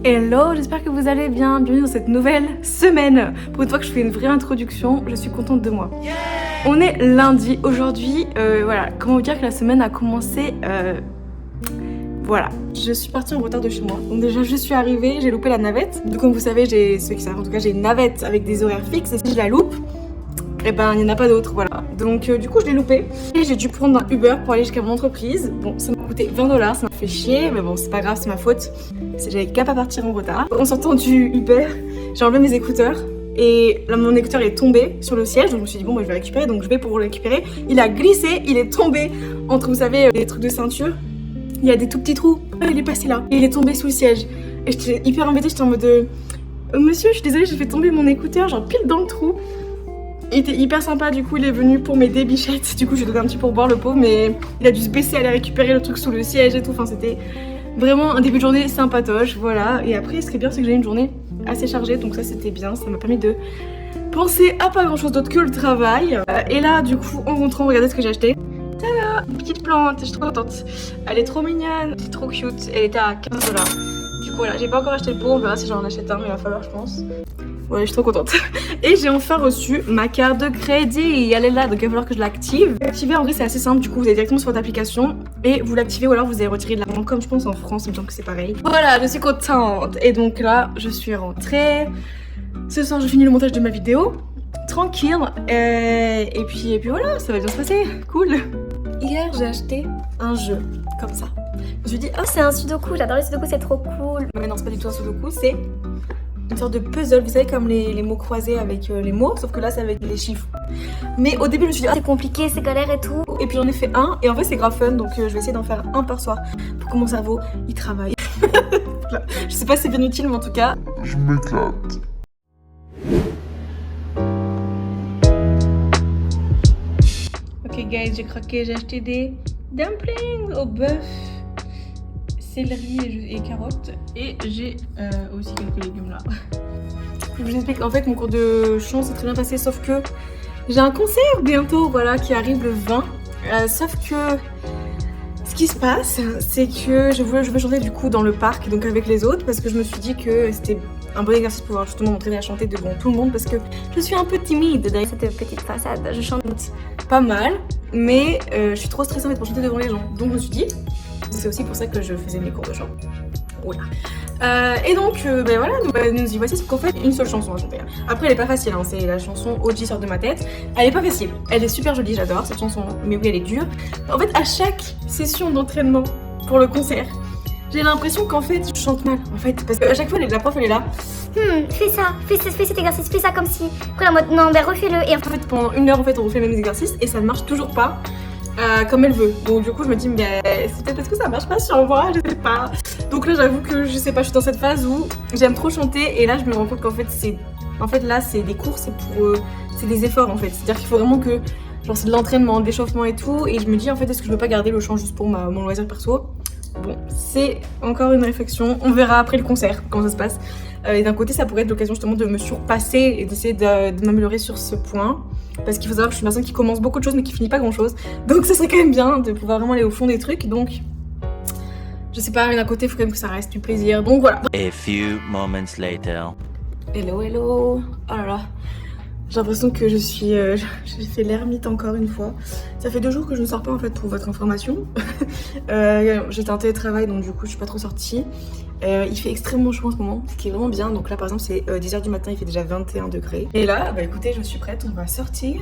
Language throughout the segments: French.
Hello, j'espère que vous allez bien. Bienvenue dans cette nouvelle semaine. Pour une fois que je fais une vraie introduction, je suis contente de moi. On est lundi aujourd'hui. Voilà, comment vous dire que la semaine a commencé. Voilà, je suis partie en retard de chez moi. Donc déjà, je suis arrivée, j'ai loupé la navette. Donc comme vous savez, ceux qui savent, en tout cas, j'ai une navette avec des horaires fixes. Et si je la loupe, et ben il n'y en a pas d'autre, voilà. Donc du coup je l'ai loupé et j'ai dû prendre un Uber pour aller jusqu'à mon entreprise. Bon, ça m'a coûté 20 $, ça m'a fait chier, mais bon c'est pas grave, c'est ma faute. J'avais qu'à pas partir en retard. En sortant du Uber, j'ai enlevé mes écouteurs et là mon écouteur est tombé sur le siège, donc je me suis dit bon bah, je vais récupérer, donc je vais pour le récupérer. Il a glissé, il est tombé entre, vous savez, les trucs de ceinture. Il y a des tout petits trous. Il est passé là et il est tombé sous le siège. Et j'étais hyper embêtée, j'étais en mode monsieur, je suis désolée, j'ai fait tomber mon écouteur, genre pile dans le trou. Il était hyper sympa, du coup il est venu pour m'aider bichette. Du coup je lui ai donné un petit pourboire le pauvre, mais il a dû se baisser, aller récupérer le truc sous le siège et tout. Enfin c'était vraiment un début de journée sympatoche, voilà. Et après ce qui est bien c'est que j'ai une journée assez chargée, donc ça c'était bien, ça m'a permis de penser à pas grand chose d'autre que le travail. Et là du coup en rentrant, regardez ce que j'ai acheté. Tada, une petite plante, je suis trop contente. Elle est trop mignonne, c'est trop cute, elle était à 15 $. Du coup voilà, j'ai pas encore acheté le pot, on verra si j'en achète un, mais il va falloir je pense. Ouais, je suis trop contente. Et j'ai enfin reçu ma carte de crédit. Elle est là, donc il va falloir que je l'active. L'activer, en vrai, c'est assez simple. Du coup, vous allez directement sur votre application et vous l'activez, ou alors vous allez retirer de l'argent, comme je pense en France, il me semble que c'est pareil. Voilà, je suis contente. Et donc là, je suis rentrée. Ce soir, je finis le montage de ma vidéo. Tranquille. Et puis voilà, ça va bien se passer. Cool. Hier, j'ai acheté un jeu comme ça. Je me suis dit, Oh, c'est un sudoku, j'adore les sudoku, c'est trop cool. mais non, c'est pas du tout un sudoku, c'est une sorte de puzzle, vous savez, comme les mots croisés avec les mots, sauf que là c'est avec les chiffres. Mais au début je me suis dit, C'est compliqué, c'est galère et tout. et puis j'en ai fait un, et en vrai c'est grave fun, donc je vais essayer d'en faire un par soir pour que mon cerveau il travaille. Je sais pas si c'est bien utile, mais en tout cas, je m'éclate. ok guys, j'ai craqué, j'ai acheté des dumplings au bœuf, céleri et carottes, et j'ai aussi quelques légumes là. Je vous explique, en fait mon cours de chant s'est très bien passé, sauf que j'ai un concert bientôt, voilà, qui arrive le 20. Sauf que ce qui se passe, c'est que je veux chanter du coup dans le parc, donc avec les autres, parce que je me suis dit que c'était un bon exercice pour pouvoir justement m'entraîner à chanter devant tout le monde, parce que je suis un peu timide derrière Cette petite façade, je chante. pas mal, mais je suis trop stressée en fait pour chanter devant les gens. Donc je me suis dit, c'est aussi pour ça que je faisais mes cours de chant. Voilà. Et donc, ben voilà, nous y voici, c'est qu'en fait, une seule chanson à chanter. Après, elle est pas facile, hein, c'est la chanson OG sort de ma tête. Elle est pas facile, elle est super jolie, j'adore cette chanson, mais oui, elle est dure. En fait, à chaque session d'entraînement pour le concert, j'ai l'impression qu'en fait, je chante mal, en fait, parce qu'à chaque fois, la prof, elle est là. Fais ça, fais cet exercice, fais ça comme si. Après la mode, non, ben refais-le. Et En fait, pendant 1 heure, en fait, on refait les mêmes exercices et ça ne marche toujours pas. Comme elle veut. Donc du coup je me dis mais c'est peut-être parce que ça marche pas sur moi, je sais pas. Donc là j'avoue que je sais pas, je suis dans cette phase où j'aime trop chanter et là je me rends compte qu'en fait là c'est des cours, c'est des efforts en fait. C'est-à-dire qu'il faut vraiment que genre c'est de l'entraînement, de l'échauffement et tout, et je me dis en fait est-ce que je veux pas garder le chant juste pour mon loisir perso. Bon, c'est encore une réflexion, on verra après le concert comment ça se passe. Et d'un côté ça pourrait être l'occasion justement de me surpasser et d'essayer de m'améliorer sur ce point. Parce qu'il faut savoir que je suis une personne qui commence beaucoup de choses mais qui finit pas grand chose. Donc ça serait quand même bien de pouvoir vraiment aller au fond des trucs. Donc je sais pas, mais d'un côté il faut quand même que ça reste du plaisir. Donc voilà. A few moments later. Hello hello. Oh là là. J'ai l'impression que j'ai fait l'ermite encore une fois. Ça fait 2 jours que je ne sors pas en fait pour votre information. J'étais en télétravail donc du coup je suis pas trop sortie. Il fait extrêmement chaud en ce moment, ce qui est vraiment bien. Donc là par exemple c'est 10h du matin, il fait déjà 21 degrés. Et là bah écoutez je suis prête, on va sortir.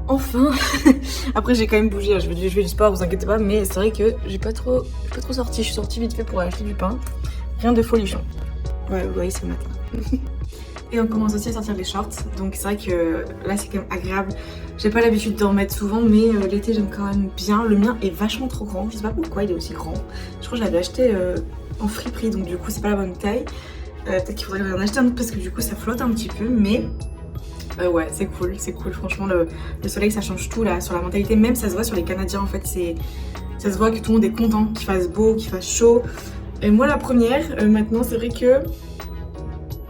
Enfin. Après j'ai quand même bougé, je fais du sport, vous inquiétez pas. Mais c'est vrai que j'ai pas trop sorti. Je suis sortie vite fait pour acheter du pain. Rien de folichon. Ouais vous voyez c'est le matin. Et on commence aussi à sortir les shorts, donc c'est vrai que là c'est quand même agréable. J'ai pas l'habitude d'en mettre souvent, mais l'été j'aime quand même bien. Le mien est vachement trop grand, je sais pas pourquoi il est aussi grand. Je crois que je l'avais acheté en friperie, donc du coup c'est pas la bonne taille. Peut-être qu'il faudrait en acheter un autre parce que du coup ça flotte un petit peu, mais ouais c'est cool, franchement le soleil ça change tout là sur la mentalité. Même ça se voit sur les Canadiens en fait, ça se voit que tout le monde est content, qu'il fasse beau, qu'il fasse chaud. Et moi la première, maintenant c'est vrai que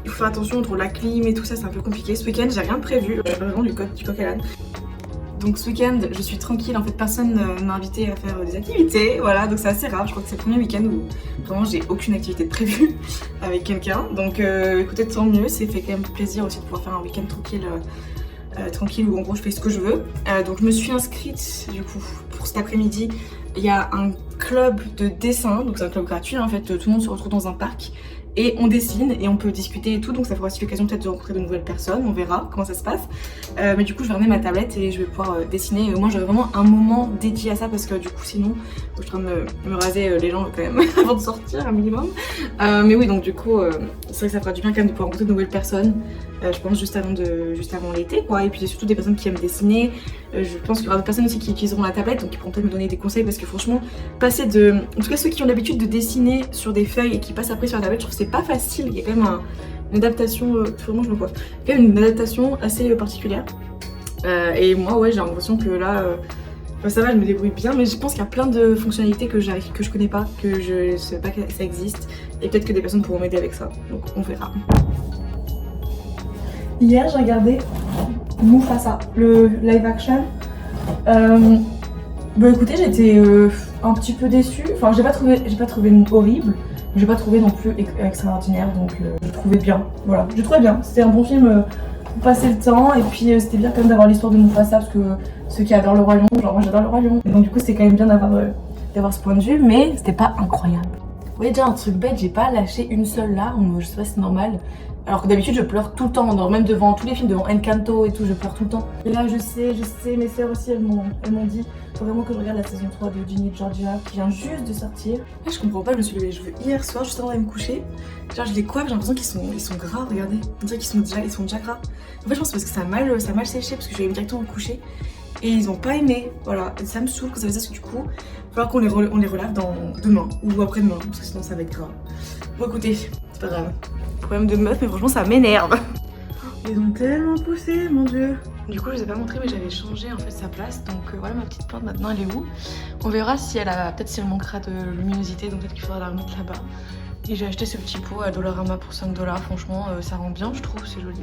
il faut faire attention entre la clim et tout ça, c'est un peu compliqué. Ce week-end, j'ai rien de prévu. J'ai vraiment du coq à l'âne. Donc ce week-end, je suis tranquille. En fait, personne ne m'a invité à faire des activités. Voilà, donc c'est assez rare. Je crois que c'est le premier week-end où vraiment j'ai aucune activité de prévue avec quelqu'un. Donc écoutez, tant mieux. C'est fait quand même plaisir aussi de pouvoir faire un week-end tranquille où en gros je fais ce que je veux. Donc je me suis inscrite du coup pour cet après-midi. Il y a un club de dessin, donc c'est un club gratuit. En fait, tout le monde se retrouve dans un parc. Et on dessine et on peut discuter et tout, donc ça fera aussi l'occasion peut-être de rencontrer de nouvelles personnes, on verra comment ça se passe. Mais du coup je vais ramener ma tablette et je vais pouvoir dessiner. Moi j'aurai vraiment un moment dédié à ça parce que du coup sinon je suis en train de me raser les jambes quand même avant de sortir un minimum. Mais oui, donc du coup c'est vrai que ça fera du bien quand même de pouvoir rencontrer de nouvelles personnes. Je pense juste avant l'été quoi. Et puis surtout des personnes qui aiment dessiner. Je pense qu'il y aura des personnes aussi qui utiliseront la tablette, donc qui pourront peut-être me donner des conseils parce que franchement passer en tout cas ceux qui ont l'habitude de dessiner sur des feuilles et qui passent après sur la tablette, je trouve que c'est pas facile. Il y a quand même une adaptation, vraiment je me coiffe, quand même une adaptation assez particulière. Et moi ouais, j'ai l'impression que là ça va, je me débrouille bien, mais je pense qu'il y a plein de fonctionnalités que je connais pas, que je sais pas que ça existe, et peut-être que des personnes pourront m'aider avec ça, donc on verra. Hier j'ai regardé Mufasa, le live action. Bah écoutez, j'étais un petit peu déçue. Enfin, j'ai pas trouvé horrible, mais j'ai pas trouvé non plus extraordinaire, donc je trouvais bien. Voilà, je trouvais bien. C'était un bon film pour passer le temps, et puis c'était bien quand même d'avoir l'histoire de Mufasa parce que ceux qui adorent le Roi Lion, genre moi j'adore le Roi Lion. Et donc du coup, c'est quand même bien d'avoir ce point de vue, mais c'était pas incroyable. Vous voyez déjà un truc bête, j'ai pas lâché une seule larme. Je sais pas si c'est normal. Alors que d'habitude je pleure tout le temps, même devant tous les films, devant Encanto et tout, je pleure tout le temps. Et là je sais, mes sœurs aussi elles m'ont dit faut vraiment que je regarde la saison 3 de Ginny Georgia qui vient juste de sortir. Là je comprends pas, je me suis levée les cheveux hier soir juste avant d'aller me coucher. Genre je les coiffe, j'ai l'impression qu'ils sont gras, regardez. On dirait qu'ils sont déjà gras. En fait je pense que parce que ça a mal séché parce que je vais directement me coucher. Et ils ont pas aimé, voilà. Et ça me saoule que ça fasse ça parce que du coup, il va falloir qu'on les relave demain ou après-demain parce que sinon ça va être gras. Bon écoutez, c'est pas grave. Problème de meuf, mais franchement ça m'énerve. Ils ont tellement poussé, mon dieu. Du coup je vous ai pas montré, mais j'avais changé en fait sa place, donc voilà ma petite plante maintenant elle est où. On verra si elle manquera de luminosité, donc peut-être qu'il faudra la remettre là-bas. Et j'ai acheté ce petit pot à Dollarama pour 5 $, franchement ça rend bien je trouve, c'est joli.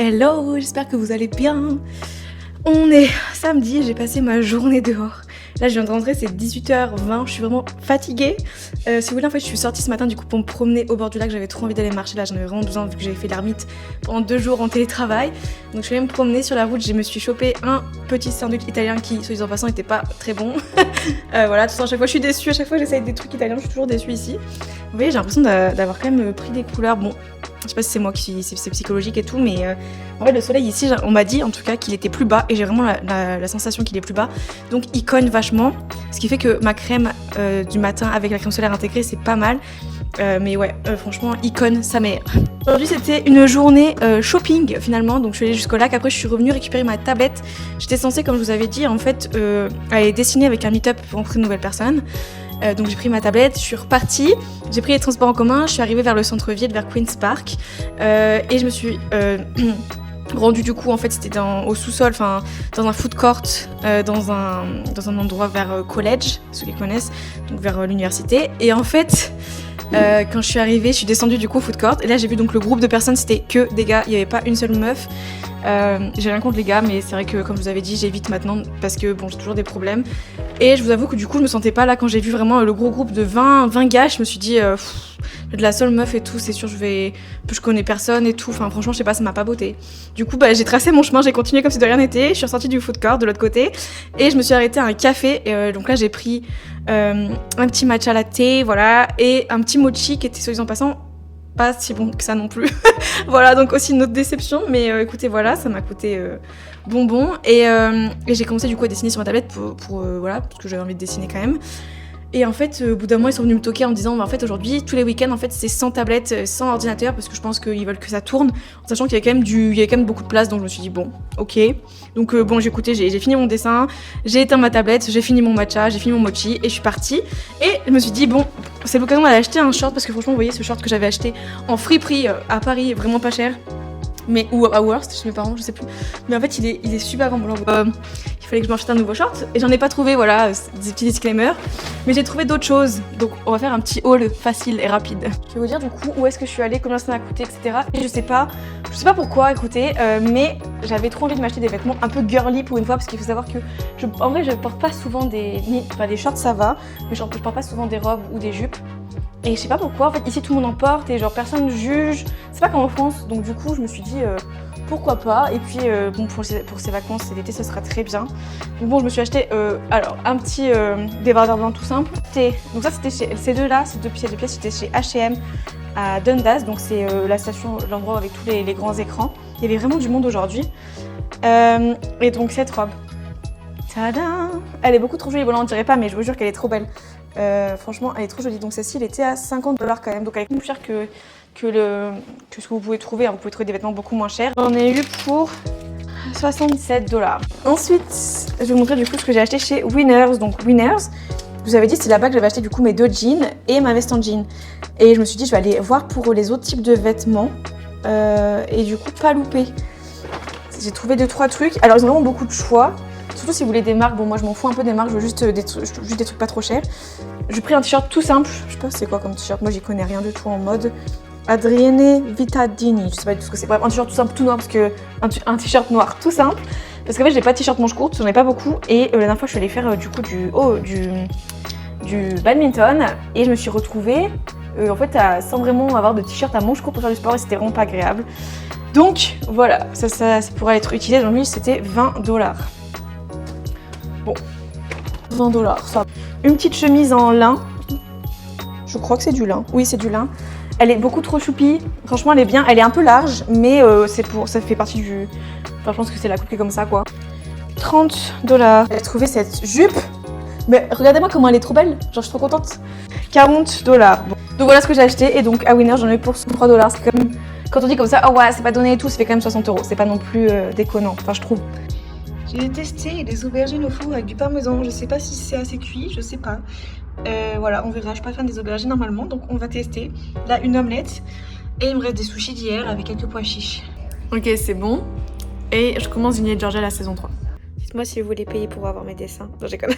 Hello, j'espère que vous allez bien. On est samedi, j'ai passé ma journée dehors. Là je viens de rentrer, c'est 18h20, je suis vraiment fatiguée. Si vous voulez, en fait je suis sortie ce matin du coup pour me promener au bord du lac, j'avais trop envie d'aller marcher là, j'en avais vraiment besoin vu que j'avais fait l'ermite pendant 2 jours en télétravail. Donc je suis allée me promener sur la route, je me suis chopé un petit sandwich italien qui, soit dit en passant, était pas très bon. Voilà, tout ça, à chaque fois je suis déçue, à chaque fois j'essaye des trucs italiens, je suis toujours déçue ici. Vous voyez, j'ai l'impression d'avoir quand même pris des couleurs, bon... Je sais pas si c'est moi qui c'est psychologique et tout, mais en fait le soleil ici, on m'a dit en tout cas qu'il était plus bas et j'ai vraiment la sensation qu'il est plus bas. Donc il cogne vachement, ce qui fait que ma crème du matin avec la crème solaire intégrée c'est pas mal. Mais ouais, franchement, il cogne sa mère. Aujourd'hui c'était une journée shopping finalement, donc je suis allée jusqu'au lac. Après je suis revenue récupérer ma tablette. J'étais censée, comme je vous avais dit, en fait aller dessiner avec un meet-up pour rencontrer de nouvelles personnes. Donc j'ai pris ma tablette, je suis repartie, j'ai pris les transports en commun, je suis arrivée vers le centre-ville, vers Queen's Park, et je me suis rendue du coup, en fait c'était au sous-sol, enfin dans un food court, dans un endroit vers College, ceux qui connaissent, donc vers l'université, et en fait... quand je suis arrivée, je suis descendue du coup au food court, et là j'ai vu donc le groupe de personnes, c'était que des gars, il n'y avait pas une seule meuf. J'ai rien contre les gars, mais c'est vrai que comme je vous avais dit, j'évite maintenant parce que bon, j'ai toujours des problèmes. Et je vous avoue que du coup, je me sentais pas là quand j'ai vu vraiment le gros groupe de 20 gars. Je me suis dit, de la seule meuf et tout, c'est sûr, je connais personne et tout. Enfin, franchement, je sais pas, ça m'a pas botté. Du coup, bah, j'ai tracé mon chemin, j'ai continué comme si de rien n'était. Je suis ressortie du food court de l'autre côté et je me suis arrêtée à un café. Et, donc là, j'ai pris un petit matcha latte, voilà, et un petit mochi qui était, soit disant passant, pas si bon que ça non plus. Voilà, donc aussi une autre déception. Mais écoutez, voilà, ça m'a coûté bonbon. Et j'ai commencé du coup à dessiner sur ma tablette voilà, parce que j'avais envie de dessiner quand même. Et en fait, au bout d'un moment, ils sont venus me toquer en me disant, bah, en fait, aujourd'hui, tous les week-ends, en fait, c'est sans tablette, sans ordinateur, parce que je pense qu'ils veulent que ça tourne, en sachant qu'il y avait quand même beaucoup de place, donc je me suis dit, bon, ok. Donc bon, j'ai écouté, j'ai fini mon dessin, j'ai éteint ma tablette, j'ai fini mon matcha, j'ai fini mon mochi, et je suis partie. Et je me suis dit, bon, c'est l'occasion d'aller acheter un short, parce que franchement, vous voyez ce short que j'avais acheté en friperie à Paris, vraiment pas cher. Mais ou à Worst chez mes parents, je sais plus. Mais en fait, il est super grand. Il fallait que je m'achète un nouveau short et j'en ai pas trouvé, voilà, des petits disclaimers. Mais j'ai trouvé d'autres choses. Donc on va faire un petit haul facile et rapide. Je vais vous dire du coup où est-ce que je suis allée, combien ça m'a coûté, etc. Et je sais pas pourquoi, écoutez, mais j'avais trop envie de m'acheter des vêtements un peu girly pour une fois, parce qu'il faut savoir que en vrai, je porte pas souvent des shorts, ça va, mais je porte pas souvent des robes ou des jupes. Et je sais pas pourquoi, en fait ici tout le monde en porte et genre personne ne juge, c'est pas comme en France, donc du coup je me suis dit pourquoi pas, et puis bon pour ces vacances, c'est l'été, ça sera très bien. Donc bon, je me suis acheté alors un petit débardeur blanc tout simple. Donc ça c'était chez ces deux pièces c'était chez H&M à Dundas, donc c'est l'endroit avec tous les grands écrans. Il y avait vraiment du monde aujourd'hui. Et donc cette robe, tada, elle est beaucoup trop jolie, bon là on dirait pas, mais je vous jure qu'elle est trop belle. Franchement, elle est trop jolie. Donc celle-ci, elle était à 50$ quand même. Donc elle est plus chère que ce que vous pouvez trouver. Vous pouvez trouver des vêtements beaucoup moins chers. J'en ai eu pour 67$. Ensuite, je vais vous montrer du coup ce que j'ai acheté chez Winners. Donc Winners, je vous avais dit, c'est là-bas que j'avais acheté du coup mes 2 jeans et ma veste en jean. Et je me suis dit, je vais aller voir pour les autres types de vêtements. Et du coup, pas louper. J'ai trouvé 2-3 trucs. Alors ils ont vraiment beaucoup de choix. Surtout si vous voulez des marques, bon moi je m'en fous un peu des marques, je veux juste des trucs pas trop chers. J'ai pris un t-shirt tout simple, je sais pas c'est quoi comme t-shirt, moi j'y connais rien du tout en mode. Adrienne Vitadini, je sais pas du tout ce que c'est, bref un t-shirt tout simple tout noir, parce que un t-shirt noir tout simple, parce qu'en fait j'ai pas de t-shirt manche courte, j'en ai pas beaucoup, et la dernière fois je suis allée faire du coup du badminton, et je me suis retrouvée en fait sans vraiment avoir de t-shirt à manche courte pour faire du sport, et c'était vraiment pas agréable. Donc voilà, ça pourrait être utilisé, donc lui c'était 20$. Bon, 20$, ça. Une petite chemise en lin. Je crois que c'est du lin. Oui, c'est du lin. Elle est beaucoup trop choupie. Franchement, elle est bien. Elle est un peu large, mais ça fait partie du... Enfin, je pense que c'est la coupe qui est comme ça, quoi. 30$. J'ai trouvé cette jupe. Mais regardez-moi comment elle est trop belle. Genre, je suis trop contente. 40$. Bon. Donc voilà ce que j'ai acheté. Et donc, à Winner, j'en ai eu pour 3$. C'est quand même... Quand on dit comme ça, oh ouais, c'est pas donné et tout, ça fait quand même 60€. C'est pas non plus déconnant. Enfin, je trouve. J'ai testé des aubergines au four avec du parmesan. Je sais pas si c'est assez cuit, je sais pas. Voilà, on verra. Je suis pas fan des aubergines normalement, donc on va tester. Là, une omelette. Et il me reste des sushis d'hier avec quelques pois chiches. Ok, c'est bon. Et je commence Vignette Georgia la saison 3. Dites-moi si vous voulez payer pour avoir mes dessins. Non, j'ai quand même.